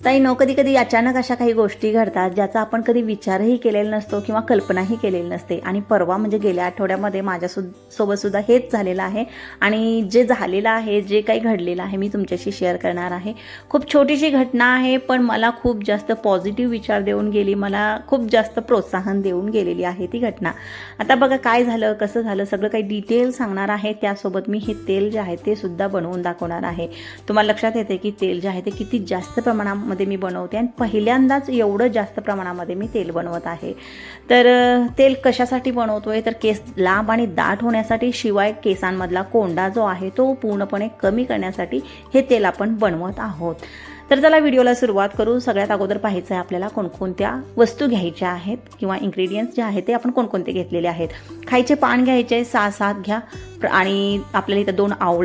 ताईंनो, कधी-कधी अचानक अशा काही गोष्टी घडतात ज्याचा आपण कधी विचारही केलेला नसतो किंवा कल्पनाही केलेली नसते. आणि परवा म्हणजे गेल्या आठवड्यामध्ये सोबत सुद्धा हेच झालेलं आहे. आणि जे झालेलं आहे, जे काही घडलेलं आहे, मी तुमच्याशी शेअर करणार आहे. खूप छोटीशी घटना आहे, पण मला खूप जास्त पॉझिटिव्ह विचार देऊन गेली, मला खूप जास्त प्रोत्साहन देऊन गेलेली आहे ती घटना. आता बघा काय झालं, कसं झालं, सगळं काही डिटेल सांगणार आहे. त्यासोबत मी हे तेल जे आहे ते सुद्धा बनवून दाखवणार आहे. तुम्हाला लक्षात येते की तेल जे आहे ते किती जास्त प्रमाणामध्ये मी बनवते आणि पहिल्यांदाच एवढं जास्त प्रमाणामध्ये मी तेल बनवत आहे. तर तेल कशासाठी बनवतोय तर केस लांब आणि दाट होण्यासाठी, शिवाय केसांमधला कोंडा जो आहे तो पूर्णपणे कमी करण्यासाठी हे तेल आपण बनवत आहोत. तर चला व्हिडिओला सुरुवात करू. सगळ्यात अगोदर पाहायचं आहे आपल्याला कोणकोणत्या वस्तू घ्यायच्या आहेत किंवा इन्ग्रेडियंट्स जे आहेत ते आपण कोणकोणते घेतलेले आहेत. खायचे पान घ्यायचे 6-7 घ्या आणि आपल्याला इथं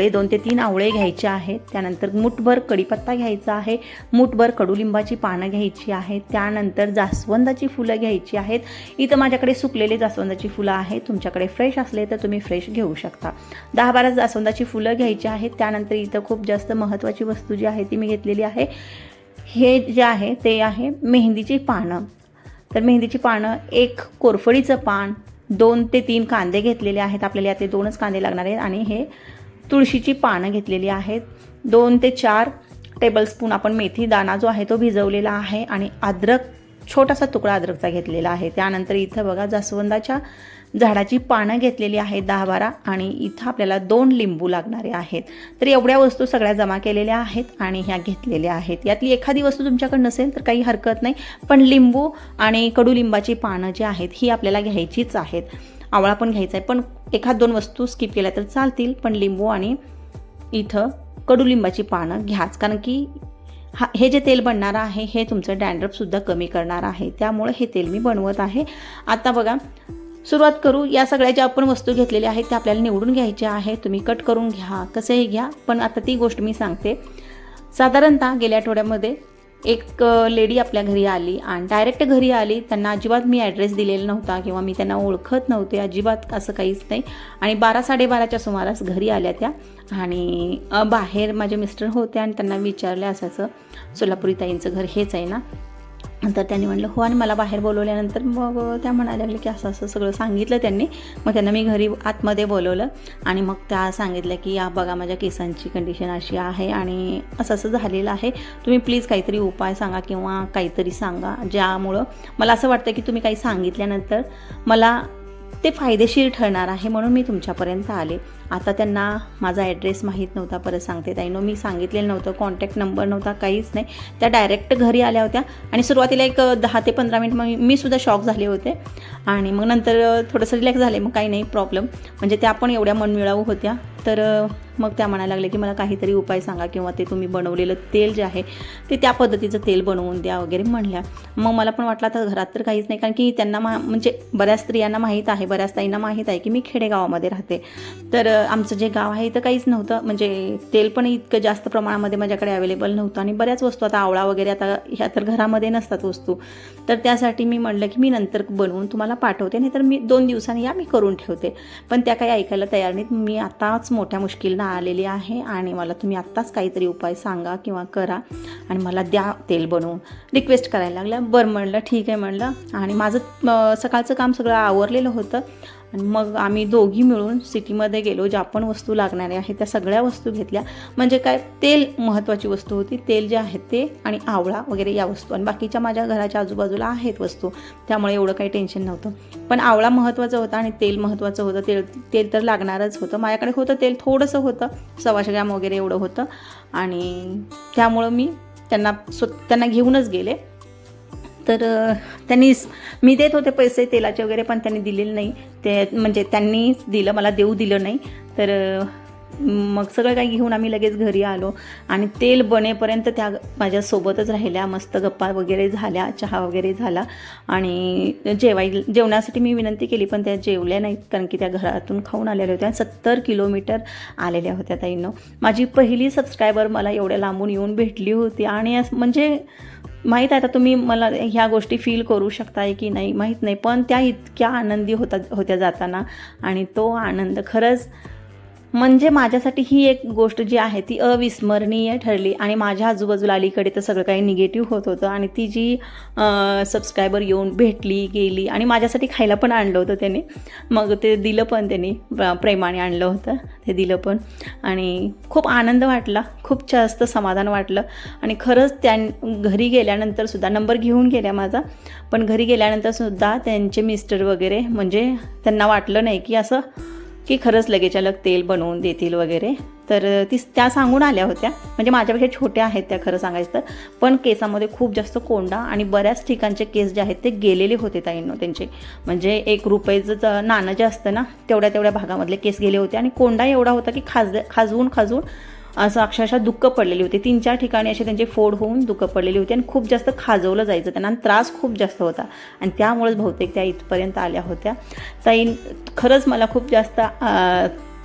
2 ते 3 आवळे घ्यायचे आहेत. त्यानंतर मुठभर कढीपत्ता घ्यायचा आहे, मुठभर कडुलिंबाची पानं घ्यायची आहेत. त्यानंतर जास्वंदाची फुलं घ्यायची आहेत. इथं माझ्याकडे सुकलेले जास्वंदाची फुलं आहेत, तुमच्याकडे फ्रेश असले तर तुम्ही फ्रेश घेऊ शकता. 10-12 जास्वंदाची फुलं घ्यायची आहेत. त्यानंतर इथं खूप जास्त महत्त्वाची वस्तू जी आहे ती मी घेतलेली आहे. हे जे आहे ते आहे मेहंदीची पानं. तर मेहंदीची पानं, 1 कोरफडीचं पान, 2 ते 3 कांदे घेतलेले आहेत. आपल्याला यातले 2च कांदे लागणार आहेत. आणि हे तुळशीची पानं घेतलेली आहेत. 2 ते 4 टेबलस्पून आपण मेथी दाणा जो आहे तो भिजवलेला आहे. आणि अद्रक, छोटासा तुकडा अद्रकचा घेतलेला आहे. त्यानंतर इथं बघा जास्वंदाच्या झाडाची पानं घेतलेली आहेत 10-12. आणि इथं आपल्याला 2 लिंबू लागणारे आहेत. तर एवढ्या वस्तू सगळ्या जमा केलेल्या आहेत आणि ह्या घेतलेल्या आहेत. यातली एखादी वस्तू तुमच्याकडे नसेल तर काही हरकत नाही, पण लिंबू आणि कडुलिंबाची पानं जी आहेत ही आपल्याला घ्यायचीच आहेत. आवळा पण घ्यायचा आहे, पण 1-2 वस्तू स्किप केल्या तर चालतील, पण लिंबू आणि इथं कडुलिंबाची पानं घ्याच, कारण की हे जे तेल बनणार आहे हे तुमचं डॅन्ड्रफसुद्धा कमी करणार आहे. त्यामुळे हे तेल मी बनवत आहे. आता बघा सुरुवात करू. या सगळ्या ज्या आपण वस्तू घेतलेल्या आहेत त्या आपल्याला निवडून घ्यायच्या आहेत. तुम्ही कट करून घ्या, कसेही घ्या, पण आता ती गोष्ट मी सांगते. साधारणतः गेल्या आठवड्यामध्ये एक लेडी आपल्या घरी आली आणि डायरेक्ट घरी आली. त्यांना अजिबात मी ॲड्रेस दिलेला नव्हता किंवा मी त्यांना ओळखत नव्हते, अजिबात असं काहीच नाही. आणि 12-12:30च्या सुमारास घरी आल्या त्या. आणि बाहेर माझे मिस्टर होते आणि त्यांना विचारलं असं सोलापुरी ताईंचं घर हेच आहे ना. तर त्यांनी म्हटलं हो. आणि मला बाहेर बोलवल्यानंतर मग त्या म्हणायला लागले की असं सगळं सांगितलं त्यांनी. मग त्यांना मी घरी आतमध्ये बोलवलं आणि मग त्या सांगितलं की या बघा माझ्या केसांची कंडिशन अशी आहे आणि असं झालेलं आहे. तुम्ही प्लीज काहीतरी उपाय सांगा किंवा काहीतरी सांगा ज्यामुळं मला असं वाटतं की तुम्ही काही सांगितल्यानंतर मला ते फायदेशीर ठरणार आहे, म्हणून मी तुमच्यापर्यंत आले. आता त्यांना माझा ॲड्रेस माहीत नव्हता. परत सांगते ताईंनो, मी सांगितलेलं नव्हतं, कॉन्टॅक्ट नंबर नव्हता, काहीच नाही. त्या डायरेक्ट घरी आल्या होत्या आणि सुरुवातीला एक 10 ते 15 मिनिट मी सुद्धा शॉक झाले होते. आणि मग नंतर थोडंसं रिलॅक्स झाले. मग काही नाही प्रॉब्लेम, म्हणजे त्या पण एवढ्या मनमिळावू होत्या. तर मग त्या म्हणायला लागल्या की मला काहीतरी उपाय सांगा किंवा ते तुम्ही बनवलेलं तेल जे आहे ते त्या पद्धतीचं तेल बनवून द्या वगैरे म्हणल्या. मग मला पण वाटलं आता घरात तर काहीच नाही, कारण की त्यांना म्हणजे बऱ्याच स्त्रियांना माहीत आहे, बऱ्याच ताईंना माहीत आहे की मी खेडेगावामध्ये राहते. तर आमचं जे गाव आहे इथं काहीच नव्हतं, म्हणजे तेल पण इतकं जास्त प्रमाणामध्ये माझ्याकडे अवेलेबल नव्हतं. आणि बऱ्याच वस्तू आता आवळा वगैरे आता ह्या तर घरामध्ये नसतात वस्तू. तर त्यासाठी मी म्हटलं की मी नंतर बनवून तुम्हाला पाठवते, नाही तर मी 2 दिवसांनी मी करून ठेवते. पण त्या काही ऐकायला तयार नाहीत. मी आताच मोठ्या मुश्किलनं आलेली आहे आणि मला तुम्ही आत्ताच काहीतरी उपाय सांगा किंवा करा आणि मला द्या तेल बनवून, रिक्वेस्ट करायला लागल्या. बरं म्हणलं ठीक आहे म्हणलं. आणि माझं सकाळचं काम सगळं आवरलेलं होतं. आणि मग आम्ही दोघी मिळून सिटीमध्ये गेलो. ज्या पण वस्तू लागणाऱ्या आहेत त्या सगळ्या वस्तू घेतल्या. म्हणजे काय, तेल महत्त्वाची वस्तू होती, तेल जे आहेत ते, आणि आवळा वगैरे या वस्तू. आणि बाकीच्या माझ्या घराच्या आजूबाजूला आहेत वस्तू, त्यामुळे एवढं काही टेन्शन नव्हतं. पण आवळा महत्त्वाचं होता आणि तेल महत्त्वाचं होतं. तेल तर लागणारच होतं. माझ्याकडे होतं तेल, थोडंसं होतं, 125 ग्रॅम वगैरे एवढं होतं. आणि त्यामुळं मी त्यांना घेऊनच गेले. तर मी देत होते पैसे तेलाचे वगैरे, पण त्यांनी दिलेले नाही. ते म्हणजे त्यांनीच दिलं, मला देऊ दिलं नाही. तर मग सगळं काही घेऊन आम्ही लगेच घरी आलो. आणि तेल बनेपर्यंत त्या माझ्यासोबतच राहिल्या, मस्त गप्पा वगैरे झाल्या, चहा वगैरे झाला. आणि जेवण्यासाठी मी विनंती केली, पण त्या जेवल्या नाहीत, कारण की त्या घरातून खाऊन आलेल्या होत्या. 70 किलोमीटर आलेल्या होत्या ताईंनो. माझी पहिली सबस्क्रायबर मला एवढ्या लांबून येऊन भेटली होती. आणि म्हणजे माहीत आहे, आता तुम्ही मला ह्या गोष्टी फील करू शकताय की नाही माहीत नाही, पण त्या इतक्या आनंदी होत्या जाताना. आणि तो आनंद खरंच म्हणजे माझ्यासाठी ही एक गोष्ट जी आहे ती अविस्मरणीय ठरली. आणि माझ्या आजूबाजूला अलीकडे तर सगळं काही निगेटिव्ह होत होतं आणि ती जी सबस्क्रायबर येऊन भेटली गेली आणि माझ्यासाठी खायला पण आणलं होतं त्याने. मग ते दिलं पण त्यांनी, प्रेमाने आणलं होतं ते दिलं पण. आणि खूप आनंद वाटला, खूप जास्त समाधान वाटलं. आणि खरंच घरी गेल्यानंतरसुद्धा नंबर घेऊन गेल्या माझा, पण घरी गेल्यानंतरसुद्धा त्यांचे मिस्टर वगैरे म्हणजे त्यांना वाटलं नाही की असं की खरंच लगेच अलग तेल बनवून देतील वगैरे. तर त्या सांगून आल्या होत्या, म्हणजे माझ्यापेक्षा छोट्या आहेत त्या खरं सांगायचं तर. पण केसामध्ये खूप जास्त कोंडा आणि बऱ्याच ठिकाणचे केस जे आहेत ते गेलेले होते ताईंनो त्यांचे. म्हणजे 1 रुपयाचं नाणं जे असतं ना तेवढ्या भागामधले केस गेले होते. आणि कोंडा एवढा होता की खाजवून असं अक्षरशः दुःख पडलेली होती. 3-4 ठिकाणी असे त्यांचे फोड होऊन दुःख पडलेली होती आणि खूप जास्त खाजवलं जायचं त्यांना आणि त्रास खूप जास्त होता. आणि त्यामुळेच बहुतेक त्या इथपर्यंत आल्या होत्या. ताई खरंच मला खूप जास्त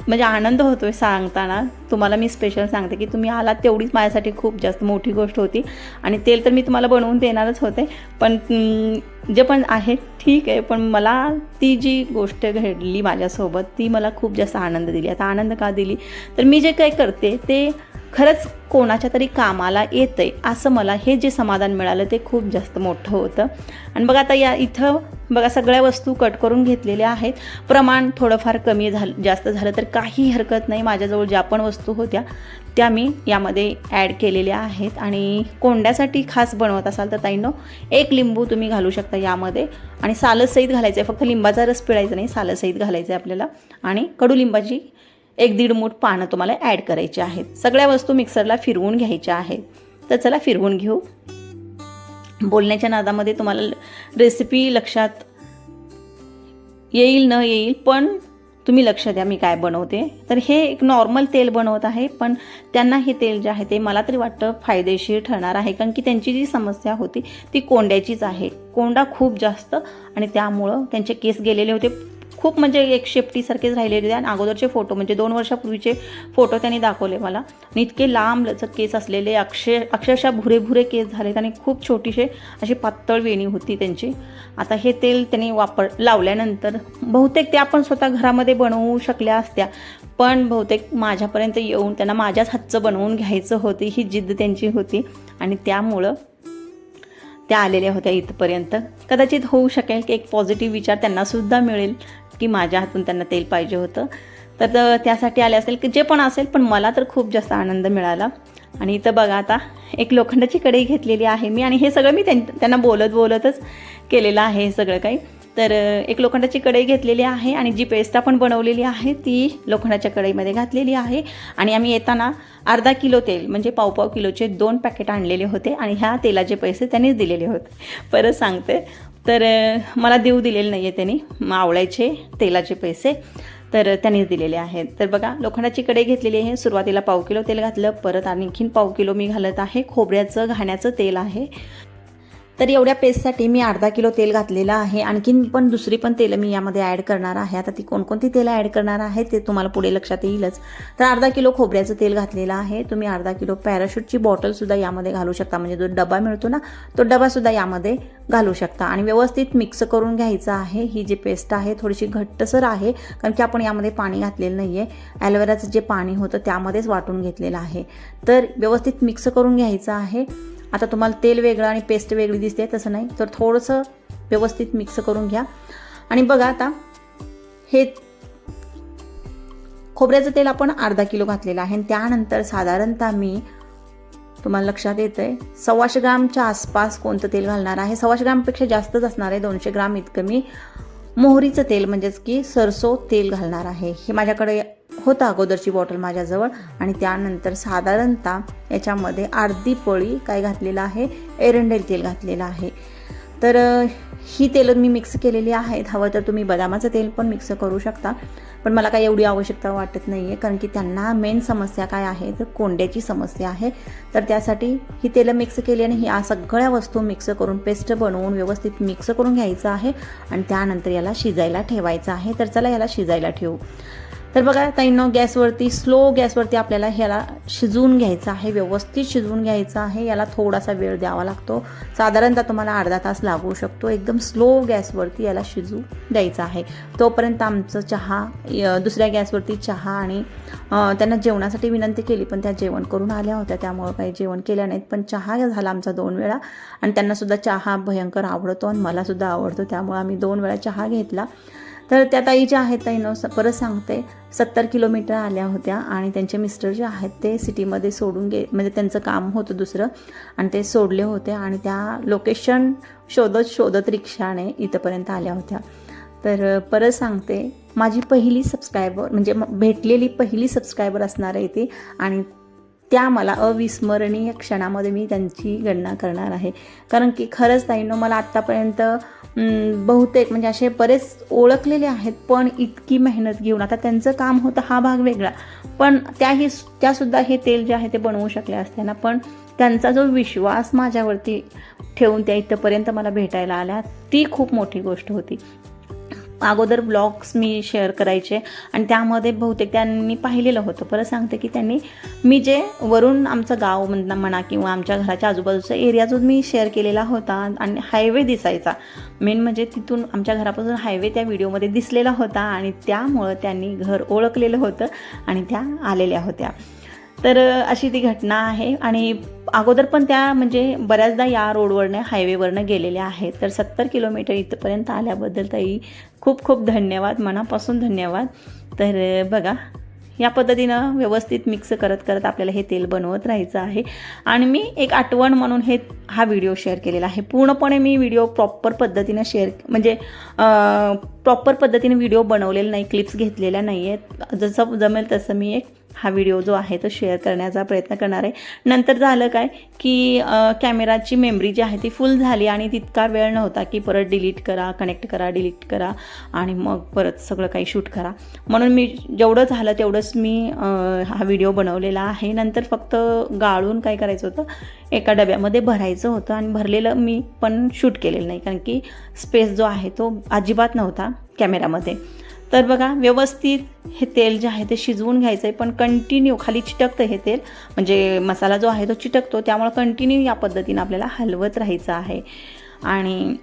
म्हणजे आनंद होतो आहे सांगताना. तुम्हाला मी स्पेशल सांगते की तुम्ही आलात तेवढीच माझ्यासाठी खूप जास्त मोठी गोष्ट होती. आणि तेल तर मी तुम्हाला बनवून देणारच होते, पण जे पण आहे ठीक आहे. पण मला ती जी गोष्ट घडली माझ्यासोबत ती मला खूप जास्त आनंद दिली. आता आनंद का दिली तर मी जे काही करते ते खरंच कोणाच्या तरी कामाला येतं आहे असं मला हे जे समाधान मिळालं ते खूप जास्त मोठं होतं. आणि बघा आता इथं बघा सगळ्या वस्तू कट करून घेतलेल्या आहेत. प्रमाण थोडंफार कमी जास्त झालं तर काही हरकत नाही. माझ्याजवळ ज्या पण वस्तू होत्या त्या मी यामध्ये ॲड केलेल्या आहेत. आणि कोंड्यासाठी खास बनवत असाल तर ताईंनो 1 लिंबू तुम्ही घालू शकता यामध्ये. आणि सालसहित घालायचं आहे, फक्त लिंबाचा रस पिळायचा नाही, सालसहित घालायचं आहे आपल्याला. आणि कडुलिंबाची 1-1.5 मूठ पानं तुम्हाला ॲड करायची आहेत. सगळ्या वस्तू मिक्सरला फिरवून घ्यायच्या आहेत. तर चला फिरवून घेऊ. बोलण्याच्या नादामध्ये तुम्हाला रेसिपी लक्षात येईल न येईल, पण तुम्ही लक्ष द्या मी काय बनवते. तर हे एक नॉर्मल तेल बनवत आहे, पण त्यांना हे तेल जे आहे ते मला तरी वाटतं फायदेशीर ठरणार आहे. कारण की त्यांची जी समस्या होती ती कोंड्याचीच आहे. कोंडा खूप जास्त आणि त्यामुळं त्यांचे केस गेलेले होते खूप, म्हणजे एक शेपटीसारखेच राहिलेले होते. आणि अगोदरचे फोटो म्हणजे 2 वर्षापूर्वीचे फोटो त्यांनी दाखवले मला. आणि इतके लांब लचक केस असलेले, अक्षरशः भुरे केस झालेत आणि खूप छोटीशी अशी पातळ वेणी होती त्यांची. आता हे तेल त्यांनी लावल्यानंतर बहुतेक ते आपण स्वतः घरामध्ये बनवू शकल्या असत्या, पण बहुतेक माझ्यापर्यंत येऊन त्यांना माझ्याच हातचं बनवून घ्यायचं होती, ही जिद्द त्यांची होती. आणि त्यामुळं त्या आलेल्या होत्या इथपर्यंत. कदाचित होऊ शकेल की एक पॉझिटिव्ह विचार त्यांनासुद्धा मिळेल की माझ्या हातून त्यांना तेल पाहिजे होतं, तर त्यासाठी आले असेल की जे पण असेल. पण मला तर खूप जास्त आनंद मिळाला. आणि इथं बघा आता एक लोखंडाची कढई घेतलेली आहे मी, आणि हे सगळं मी त्यांना बोलतच केलेलं आहे हे सगळं काही. तर एक लोखंडाची कढई घेतलेली आहे आणि जी पेस्ट आपण बनवलेली आहे ती लोखंडाच्या कढईमध्ये घातलेली आहे. आणि आम्ही येताना अर्धा किलो तेल म्हणजे पाव किलोचे 2 पॅकेट आणलेले होते. आणि ह्या तेलाचे पैसे त्यांनीच दिलेले होते. परत सांगते, तर मला देऊ दिलेले नाही आहे त्यांनी आवळ्याचे तेलाचे पैसे, तर त्यांनीच दिलेले आहेत. तर बघा लोखंडाची कढई घेतलेली आहे. सुरुवातीला पाव किलो तेल घातलं, परत आणखीन पाव किलो मी घालत आहे खोबऱ्याचं घाण्याचं तेल आहे. तर एवढ्या पेस्टसाठी मी अर्धा किलो तेल घातलेलं आहे. आणखीन पण दुसरी पण तेलं मी यामध्ये ॲड करणार आहे. आता ती कोणकोणती तेलं ॲड करणार आहे ते तुम्हाला पुढे लक्षात येईलच. तर अर्धा किलो खोबऱ्याचं तेल घातलेलं आहे. तुम्ही अर्धा किलो पॅराशूटची बॉटलसुद्धा यामध्ये घालू शकता, म्हणजे जो डबा मिळतो ना तो डबासुद्धा यामध्ये घालू शकता. आणि व्यवस्थित मिक्स करून घ्यायचं आहे. ही जी पेस्ट आहे थोडीशी घट्टसर आहे, कारण की आपण यामध्ये पाणी घातलेलं नाही आहे. ॲलोवेराचं जे पाणी होतं त्यामध्येच वाटून घेतलेलं आहे. तर व्यवस्थित मिक्स करून घ्यायचं आहे. आता तुम्हाला तेल वेगळं आणि पेस्ट वेगळी दिसते तसं नाही, तर थोडंसं व्यवस्थित मिक्स करून घ्या. आणि बघा आता हे खोबऱ्याचं तेल आपण अर्धा किलो घातलेलं आहे. आणि त्यानंतर साधारणतः मी तुम्हाला लक्षात येतं आहे 125 ग्रामच्या आसपास कोणतं तेल घालणार आहे. 125 ग्रामपेक्षा जास्तच असणार आहे, 200 ग्राम इतकं मी मोहरीचं तेल म्हणजेच की सरसो तेल घालणार आहे. हे माझ्याकडे होतं अगोदरची बॉटल माझ्याजवळ. आणि त्यानंतर साधारणतः याच्यामध्ये अर्धी पळी काय घातलेलं आहे, एरंडेल तेल घातलेलं आहे. तर ही तेलं मी मिक्स केलेली आहेत. हवं तर तुम्ही बदामाचं तेल पण मिक्स करू शकता, पण मला काही एवढी आवश्यकता वाटत नाही आहे, कारण की त्यांना मेन समस्या काय आहे तर कोंड्याची समस्या आहे. तर त्यासाठी ही तेलं मिक्स केली आणि ह्या सगळ्या वस्तू मिक्स करून पेस्ट बनवून व्यवस्थित मिक्स करून घ्यायचं आहे. आणि त्यानंतर याला शिजायला ठेवायचं आहे. तर चला याला शिजायला ठेवू. तर बघा ताईंनो, गॅसवरती स्लो गॅसवरती आपल्याला ह्याला शिजवून घ्यायचं आहे, व्यवस्थित शिजवून घ्यायचं आहे. याला थोडासा वेळ द्यावा लागतो, साधारणतः तुम्हाला अर्धा तास लागू शकतो. एकदम स्लो गॅसवरती याला शिजू द्यायचं आहे. तोपर्यंत आमचं चहा, दुसऱ्या गॅसवरती चहा, आणि त्यांना जेवणासाठी विनंती केली पण त्या जेवण करून आल्या होत्या, त्यामुळं काही जेवण केलं नाहीत. पण चहा झाला आमचा 2 वेळा, आणि त्यांनासुद्धा चहा भयंकर आवडतो आणि मलासुद्धा आवडतो, त्यामुळे आम्ही 2 वेळा चहा घेतला. तर त्या ताई ज्या आहेत ताईंनो, परत सांगते, 70 किलोमीटर आल्या होत्या आणि त्यांचे मिस्टर जे आहेत ते सिटीमध्ये सोडून म्हणजे त्यांचं काम होतं दुसरं, आणि ते सोडले होते आणि त्या लोकेशन शोधत रिक्षाने इथंपर्यंत आल्या होत्या. तर परत सांगते, माझी पहिली सबस्क्रायबर म्हणजे भेटलेली पहिली सबस्क्रायबर असणार आहे ती, आणि त्या मला अविस्मरणीय क्षणामध्ये मी त्यांची गणना करणार आहे. कारण की खरंच ताईंनो, मला आत्तापर्यंत बहुतेक म्हणजे असे बरेच ओळखलेले आहेत, पण इतकी मेहनत घेऊन, आता त्यांचं काम होतं हा भाग वेगळा, पण त्यासुद्धा हे तेल जे आहे ते बनवू शकल्या असत्या, पण त्यांचा जो विश्वास माझ्यावरती ठेवून त्या इथंपर्यंत मला भेटायला आल्या, ती खूप मोठी गोष्ट होती. अगोदर ब्लॉग्स मी शेअर करायचे आणि त्यामध्ये बहुतेक त्यांनी पाहिलेलं होतं. परत सांगते की त्यांनी मी जे वरून आमचं गाव म्हणा किंवा आमच्या घराच्या आजूबाजूचा एरिया जो मी शेअर केलेला होता आणि हायवे दिसायचा, मेन म्हणजे तिथून आमच्या घरापासून हायवे त्या व्हिडिओमध्ये दिसलेला होता आणि त्यामुळं त्यांनी घर ओळखलेलं होतं आणि त्या आलेल्या होत्या. तर अशी ती घटना आहे. आणि अगोदर पण त्या म्हणजे बऱ्याचदा या रोडवरनं हायवेवरनं गेलेल्या आहेत. तर 70 किलोमीटर इथंपर्यंत आल्याबद्दल ताई खूप खूप धन्यवाद, मनापासून धन्यवाद. तर बघा, या पद्धतीनं व्यवस्थित मिक्स करत आपल्याला हे तेल बनवत राहायचं आहे. आणि मी एक आठवण म्हणून हा व्हिडिओ शेअर केलेला आहे. पूर्णपणे मी व्हिडिओ प्रॉपर पद्धतीनं म्हणजे प्रॉपर पद्धतीने व्हिडिओ बनवलेला नाही, क्लिप्स घेतलेल्या नाही आहेत. जसं जमेल तसं मी हा व्हिडिओ जो आहे तो शेअर करण्याचा प्रयत्न करणार आहे. नंतर झालं काय की कॅमेराची मेमरी जी आहे ती फुल झाली आणि तितका वेळ नव्हता की परत डिलीट करा, कनेक्ट करा, डिलीट करा आणि मग परत सगळं काही शूट करा. म्हणून मी जेवढं झालं तेवढंच मी हा व्हिडिओ बनवलेला आहे. नंतर फक्त गाळून काय करायचं होतं, एका डब्यामध्ये भरायचं होतं आणि भरलेलं मी पण शूट केलेलं नाही, कारण की स्पेस जो आहे तो अजिबात नव्हता कॅमेरामध्ये. तर बघा, व्यवस्थित हे तेल जे आहे ते शिजवून घ्यायचं आहे, पण कंटिन्यू खाली चिटकतं हे तेल, म्हणजे मसाला जो आहे तो चिटकतो, त्यामुळे कंटिन्यू या पद्धतीनं आपल्याला हलवत राहायचं आहे. आणि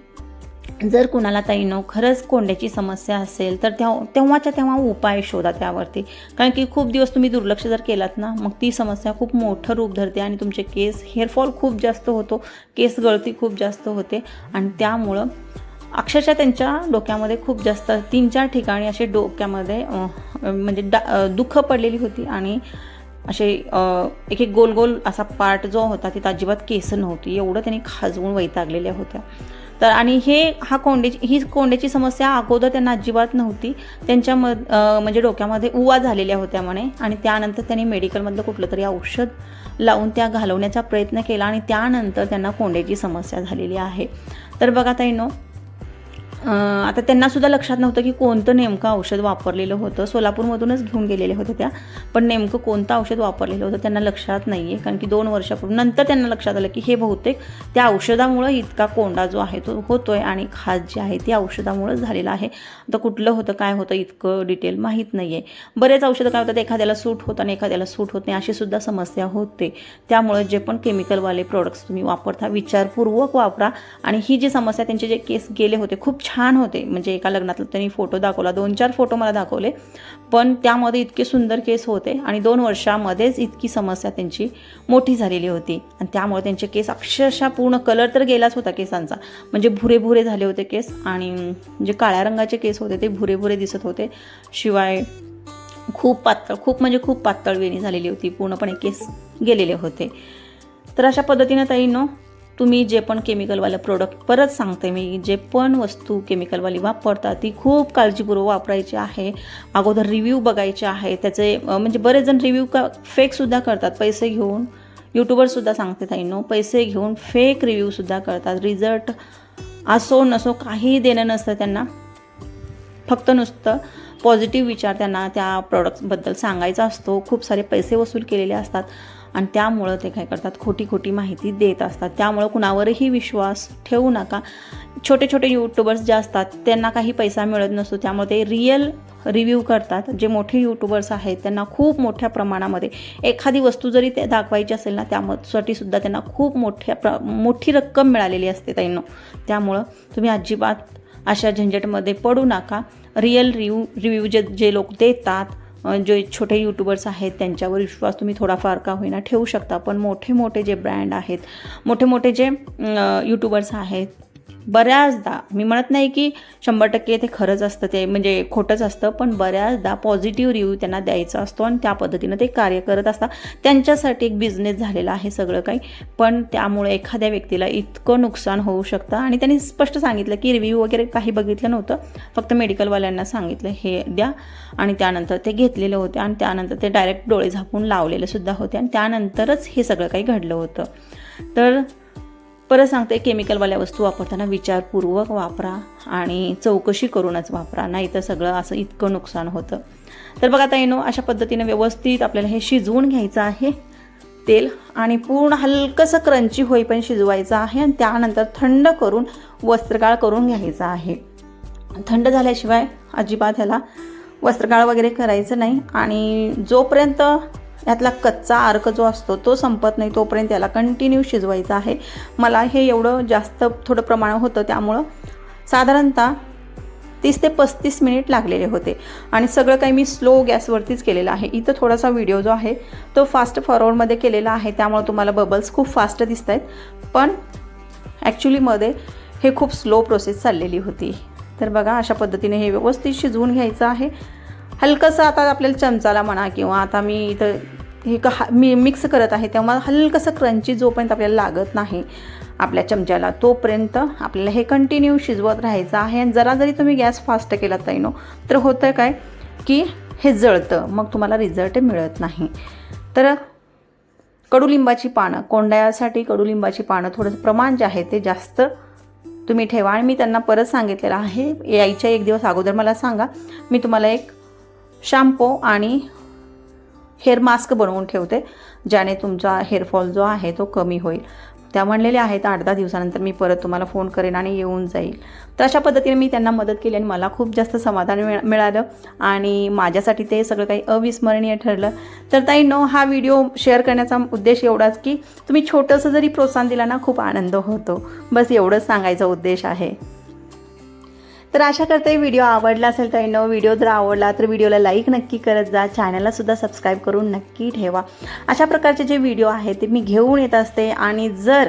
जर कुणाला ताईंनो खरंच कोंड्याची समस्या असेल तर तेव्हाच्या तेव्हा उपाय शोधा त्यावरती, कारण की खूप दिवस तुम्ही दुर्लक्ष जर केलात ना, मग ती समस्या खूप मोठं रूप धरते आणि तुमचे केस हेअरफॉल खूप जास्त होतो, केस गळती खूप जास्त होते आणि त्यामुळं अक्षरशः त्यांच्या डोक्यामध्ये खूप जास्त 3-4 ठिकाणी असे डोक्यामध्ये म्हणजे दुःख पडलेली होती आणि असे एक गोल गोल असा पार्ट जो होता तिथं अजिबात केस नव्हती, एवढं त्यांनी खाजवून वैतागलेल्या होत्या. तर आणि ही कोंड्याची समस्या अगोदर त्यांना अजिबात नव्हती, त्यांच्या म्हणजे डोक्यामध्ये उवा झालेल्या होत्या म्हणे, आणि त्यानंतर त्यांनी मेडिकलमधलं कुठलं तरी औषध लावून त्या घालवण्याचा प्रयत्न केला आणि त्यानंतर त्यांना कोंड्याची समस्या झालेली आहे. तर बघा ताईंनो, आता त्यांनासुद्धा लक्षात नव्हतं की कोणतं नेमकं औषध वापरलेलं होतं. सोलापूरमधूनच घेऊन गेलेल्या होत्या त्या, पण नेमकं कोणतं औषध वापरलेलं होतं त्यांना लक्षात नाही आहे, कारण की 2 वर्षापूर्वी नंतर त्यांना लक्षात आलं की हे बहुतेक त्या औषधामुळं इतका कोंडा जो आहे तो होतो आहे आणि खाज जी आहे ती औषधामुळं झालेला आहे. आता कुठलं होतं काय होतं इतकं डिटेल माहीत नाही आहे. बरेच औषधं काय होतात, एखाद्याला सूट होतं आणि एखाद्याला सूट होत नाही, अशी सुद्धा समस्या होते. त्यामुळे जे पण केमिकलवाले प्रोडक्ट्स तुम्ही वापरता विचारपूर्वक वापरा. आणि ही जी समस्या, त्यांचे जे केस गेले होते खूप छान होते, म्हणजे एका लग्नातला त्यांनी फोटो दाखवला, 2-4 फोटो मला दाखवले, पण त्यामध्ये इतके सुंदर केस होते आणि 2 वर्षामध्येच इतकी समस्या त्यांची मोठी झालेली होती आणि त्यामुळे त्यांचे केस अक्षरशः पूर्ण कलर तर गेलाच होता केसांचा, म्हणजे भुरे झाले होते केस आणि जे काळ्या रंगाचे केस होते ते भुरे दिसत होते. शिवाय खूप पातळ वेणी झालेली होती, पूर्णपणे केस गेलेले होते. तर अशा पद्धतीनं ताईंनो, तुम्ही जे पण केमिकलवालं प्रोडक्ट, परत सांगते मी, जे पण वस्तू केमिकलवाली वापरता ती खूप काळजीपूर्वक वापरायची आहे. अगोदर रिव्ह्यू बघायचे आहे त्याचे, म्हणजे बरेच जण रिव्ह्यू फेकसुद्धा करतात पैसे घेऊन. यूट्यूबरसुद्धा सांगते ताईंनो, पैसे घेऊन फेक रिव्ह्यूसुद्धा करतात. रिझल्ट असो नसो काही देणं नसतं त्यांना, फक्त नुसतं पॉझिटिव्ह विचार त्यांना त्या प्रोडक्ट्सबद्दल सांगायचा असतो. खूप सारे पैसे वसूल केलेले असतात आणि त्यामुळं ते काय करतात, खोटी माहिती देत असतात. त्यामुळं कुणावरही विश्वास ठेवू नका. छोटे यूट्यूबर्स जे असतात त्यांना काही पैसा मिळत नसतो, त्यामुळे ते रिव्ह्यू करतात, जे मोठे यूट्यूबर्स आहेत त्यांना खूप मोठ्या प्रमाणामध्ये एखादी वस्तू जरी ते दाखवायची असेल ना त्यासाठी सुद्धा त्यांना खूप मोठी रक्कम मिळालेली असते ताईंनो. त्यामुळं तुम्ही अजिबात अशा झंझटमध्ये पडू नका. रिअल रिव्ह्यू जे लोक देतात, जे छोटे यूट्यूबर्स आहेत त्यांच्यावर विश्वास तुम्ही थोडाफार का होईना ठेवू शकता. पण मोठे जे ब्रँड आहेत, मोठे जे यूट्यूबर्स आहेत, बऱ्याचदा मी म्हणत नाही की 100% ते खरंच असतं, ते म्हणजे खोटंच असतं, पण बऱ्याचदा पॉझिटिव्ह रिव्ह्यू त्यांना द्यायचा असतो आणि त्या पद्धतीनं ते कार्य करत असतात. त्यांच्यासाठी एक बिझनेस झालेला आहे सगळं काही. पण त्यामुळे एखाद्या व्यक्तीला इतकं नुकसान होऊ शकतं. आणि त्यांनी स्पष्ट सांगितलं की रिव्ह्यू वगैरे काही बघितलं नव्हतं, फक्त मेडिकलवाल्यांना सांगितलं हे द्या, आणि त्यानंतर ते घेतलेलं होते आणि त्यानंतर ते डायरेक्ट डोळे झाकून लावलेले सुद्धा होते आणि त्यानंतरच हे सगळं काही घडलं होतं. तर परत सांगते, केमिकलवाल्या वस्तू वापरताना विचारपूर्वक वापरा आणि चौकशी करूनच वापरा, नाही तर सगळं असं इतकं नुकसान होतं. तर बघा ताईंनो, अशा पद्धतीने व्यवस्थित आपल्याला हे शिजवून घ्यायचं आहे तेल, आणि पूर्ण हलकंसं क्रंची होईपर्यंत शिजवायचं आहे आणि त्यानंतर थंड करून वस्त्रगाळ करून घ्यायचं आहे. थंड झाल्याशिवाय अजिबात ह्याला वस्त्रगाळ वगैरे करायचं नाही. आणि जोपर्यंत यातला कच्चा अर्क जो असतो तो संपत नाही तोपर्यंत याला कंटिन्यू शिजवायचं आहे. मला हे एवढं जास्त थोडं प्रमाण होतं, त्यामुळं साधारणतः 30 ते 35 मिनिट लागलेले होते आणि सगळं काही मी स्लो गॅसवरतीच केलेलं आहे. इथं थोडासा व्हिडिओ जो आहे तो फास्ट फॉरवर्डमध्ये केलेला आहे, त्यामुळे तुम्हाला बबल्स खूप फास्ट दिसत आहेत, पण ॲक्च्युलीमध्ये हे खूप स्लो प्रोसेस चाललेली होती. तर बघा, अशा पद्धतीने हे व्यवस्थित शिजवून घ्यायचं आहे. हलकंसं आता आपल्याला चमचाला म्हणा, किंवा आता मी इथं मी मिक्स करत आहे तेव्हा हलकंसं क्रंची जोपर्यंत आपल्याला लागत नाही आपल्या चमच्याला तोपर्यंत आपल्याला हे कंटिन्यू शिजवत राहायचं आहे. आणि जरा जरी तुम्ही गॅस फास्ट केला ताईंनो तर होतं काय की हे जळतं, मग तुम्हाला रिझल्ट मिळत नाही. तर कडुलिंबाची पानं, कोंड्यासाठी कडुलिंबाची पानं थोडंसं प्रमाण जे आहे ते जास्त तुम्ही ठेवा. आणि मी त्यांना परत सांगितलेलं आहे, यायच्या 1 दिवस अगोदर मला सांगा, मी तुम्हाला एक शॅम्पू आणि हेअर मास्क बनवून ठेवते, ज्याने तुमचा हेअरफॉल जो आहे तो कमी होईल. त्या म्हणलेल्या आहेत 8-10 दिवसानंतर मी परत तुम्हाला फोन करेन आणि येऊन जाईल. तर अशा पद्धतीने मी त्यांना मदत केली आणि मला खूप जास्त समाधान मिळालं आणि माझ्यासाठी ते सगळं काही अविस्मरणीय ठरलं. तर ताईंनो, हा व्हिडिओ शेअर करण्याचा उद्देश एवढाच की तुम्ही छोटंसं जरी प्रोत्साहन दिला ना खूप आनंद होतो, बस एवढंच सांगायचा उद्देश आहे. तर आशा करते व्हिडिओ आवडला असेल ताईंनो. व्हिडिओ जर आवडला तर व्हिडिओला लाईक नक्की करत जा, चॅनललासुद्धा सबस्क्राईब करून नक्की ठेवा. अशा प्रकारचे जे व्हिडिओ आहेत ते मी घेऊन येत असते. आणि जर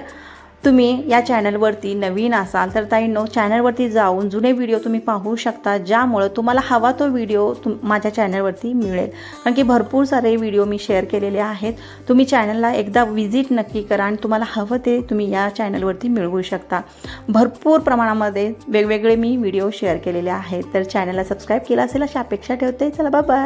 तुम्ही या चॅनलवरती नवीन असाल तर ताईंनो, चॅनलवरती जाऊन जुने व्हिडिओ तुम्ही पाहू शकता, ज्यामुळं तुम्हाला हवा तो व्हिडिओ माझ्या चॅनलवरती मिळेल. कारण की भरपूर सारे व्हिडिओ मी शेअर केलेले आहेत. तुम्ही चॅनलला एकदा विजिट नक्की करा आणि तुम्हाला हवं ते तुम्ही या चॅनलवरती मिळवू शकता. भरपूर प्रमाणामध्ये वेगवेगळे मी व्हिडिओ शेअर केलेले आहेत. तर चॅनलला सबस्क्राईब केला असेल अशी अपेक्षा ठेवते. चला, बाय बाय.